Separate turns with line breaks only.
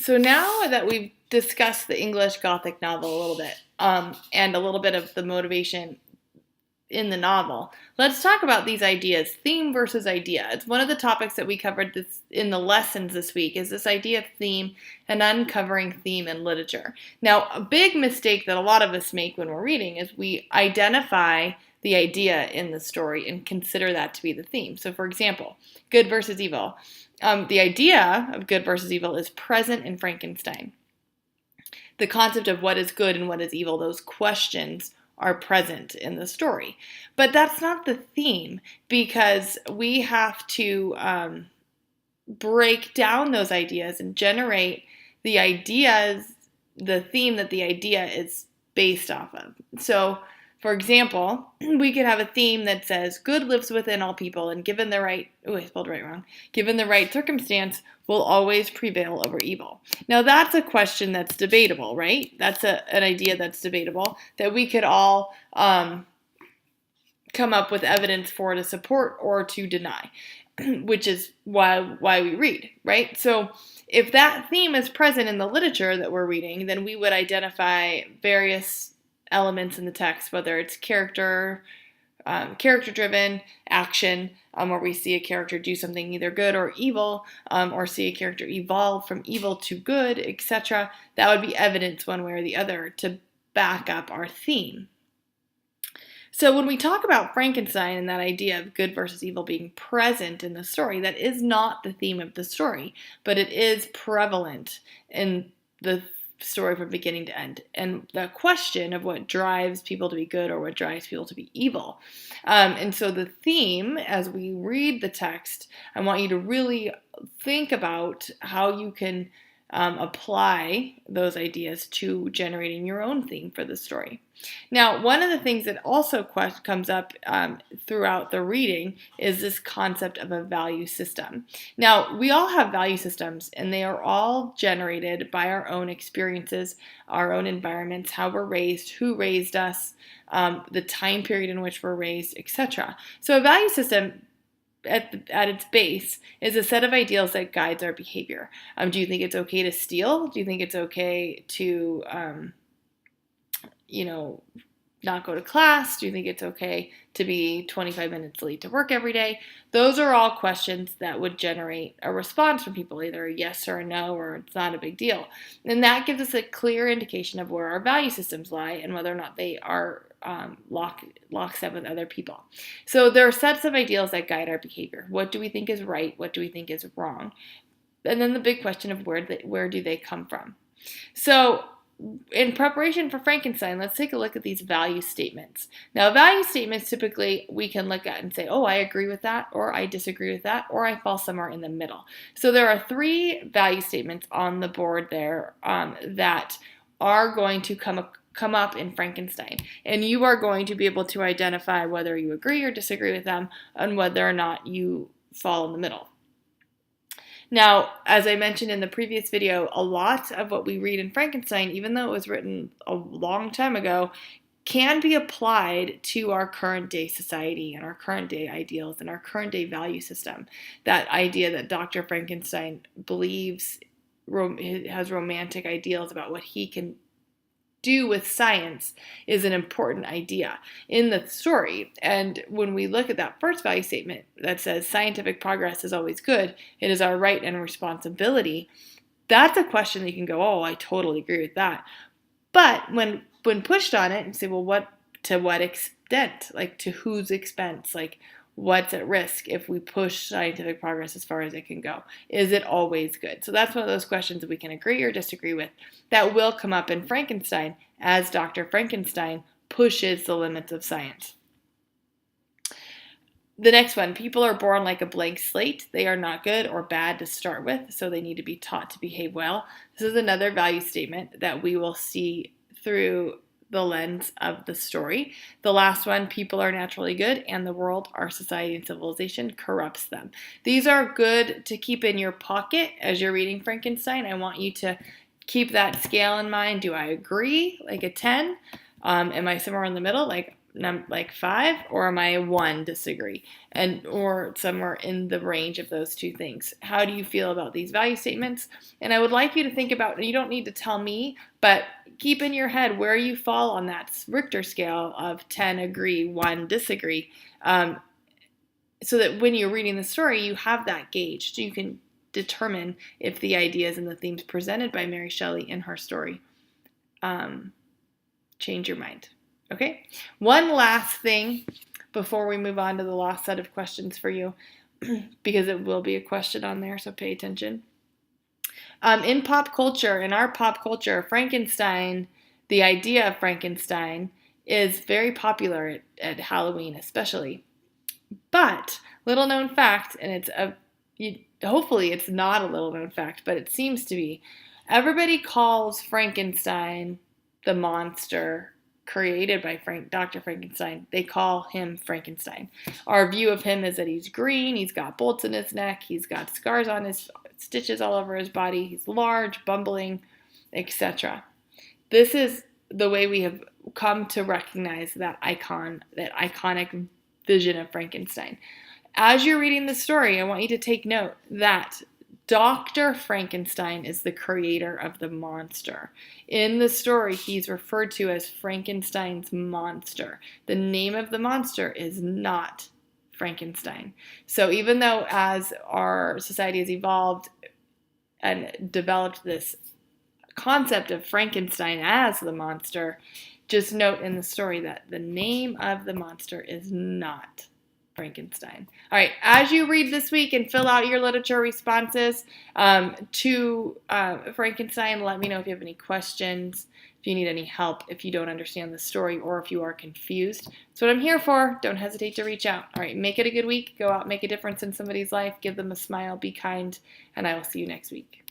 So now that we've discussed the English Gothic novel a little bit, and a little bit of the motivation in the novel, let's talk about these ideas, theme versus idea. It's one of the topics that we covered this in the lessons this week, is this idea of theme and uncovering theme in literature. Now, a big mistake that a lot of us make when we're reading is we identify the idea in the story and consider that to be the theme. So, for example, good versus evil. The idea of good versus evil is present in Frankenstein. The concept of what is good and what is evil, those questions are present in the story. But that's not the theme, because we have to break down those ideas and generate the ideas, the theme that the idea is based off of. So, for example, we could have a theme that says good lives within all people, and given the right, I spelled right wrong, given the right circumstance, will always prevail over evil. Now that's a question that's debatable, right? That's an idea that's debatable, that we could all come up with evidence for to support or to deny, which is why we read, right? So if that theme is present in the literature that we're reading, then we would identify various elements in the text, whether it's character-driven action, where we see a character do something either good or evil, or see a character evolve from evil to good, etc. That would be evidence one way or the other to back up our theme. So when we talk about Frankenstein and that idea of good versus evil being present in the story, that is not the theme of the story, but it is prevalent in the story from beginning to end, and the question of what drives people to be good or what drives people to be evil. And so the theme, as we read the text, I want you to really think about how you can apply those ideas to generating your own theme for the story. Now, one of the things that also comes up throughout the reading is this concept of a value system. Now, we all have value systems, and they are all generated by our own experiences, our own environments, how we're raised, who raised us, the time period in which we're raised, etc. So a value system at its base is a set of ideals that guides our behavior. Do you think it's okay to steal? Do you think it's okay to, not go to class? Do you think it's okay to be 25 minutes late to work every day? Those are all questions that would generate a response from people, either a yes or a no, or it's not a big deal. And that gives us a clear indication of where our value systems lie and whether or not they are lockstep with other people. So there are sets of ideals that guide our behavior. What do we think is right? What do we think is wrong? And then the big question of where do they come from? So in preparation for Frankenstein, let's take a look at these value statements. Now, value statements typically we can look at and say, oh, I agree with that, or I disagree with that, or I fall somewhere in the middle. So there are 3 value statements on the board there that are going to come up in Frankenstein, and you are going to be able to identify whether you agree or disagree with them and whether or not you fall in the middle. Now, as I mentioned in the previous video, a lot of what we read in Frankenstein, even though it was written a long time ago, can be applied to our current day society and our current day ideals and our current day value system. That idea that Dr. Frankenstein believes has romantic ideals about what he can do with science is an important idea in the story. And when we look at that first value statement that says scientific progress is always good, it is our right and responsibility, that's a question that you can go, oh, I totally agree with that. But when pushed on it and say, well, to what extent? Like, to whose expense? Like, what's at risk if we push scientific progress as far as it can go? Is it always good? So that's one of those questions that we can agree or disagree with that will come up in Frankenstein as Dr. Frankenstein pushes the limits of science. The next one, people are born like a blank slate. They are not good or bad to start with, so they need to be taught to behave well. This is another value statement that we will see through the lens of the story. The last one, people are naturally good, and the world, our society and civilization, corrupts them. These are good to keep in your pocket as you're reading Frankenstein. I want you to keep that scale in mind. Do I agree, like a 10? Am I somewhere in the middle, like like 5, or am I a 1 disagree? Or somewhere in the range of those two things. How do you feel about these value statements? And I would like you to think about, you don't need to tell me, but keep in your head where you fall on that Richter scale of 10 agree, 1 disagree, so that when you're reading the story, you have that gauge. So you can determine if the ideas and the themes presented by Mary Shelley in her story change your mind. Okay? One last thing before we move on to the last set of questions for you, because it will be a question on there, so pay attention. In our pop culture, Frankenstein, the idea of Frankenstein, is very popular at Halloween, especially. But little known fact, and hopefully it's not a little known fact, but it seems to be, everybody calls Frankenstein the monster created by Dr. Frankenstein. They call him Frankenstein. Our view of him is that he's green, he's got bolts in his neck, he's got scars on his stitches all over his body, he's large, bumbling, etc. This is the way we have come to recognize that iconic vision of Frankenstein. As you're reading the story, I want you to take note that Dr. Frankenstein is the creator of the monster. In the story, he's referred to as Frankenstein's monster. The name of the monster is not Frankenstein. So even though as our society has evolved and developed this concept of Frankenstein as the monster, just note in the story that the name of the monster is not Frankenstein. All right, as you read this week and fill out your literature responses to Frankenstein, let me know if you have any questions, if you need any help, if you don't understand the story, or if you are confused. That's what I'm here for. Don't hesitate to reach out. All right, make it a good week. Go out, make a difference in somebody's life. Give them a smile. Be kind, and I will see you next week.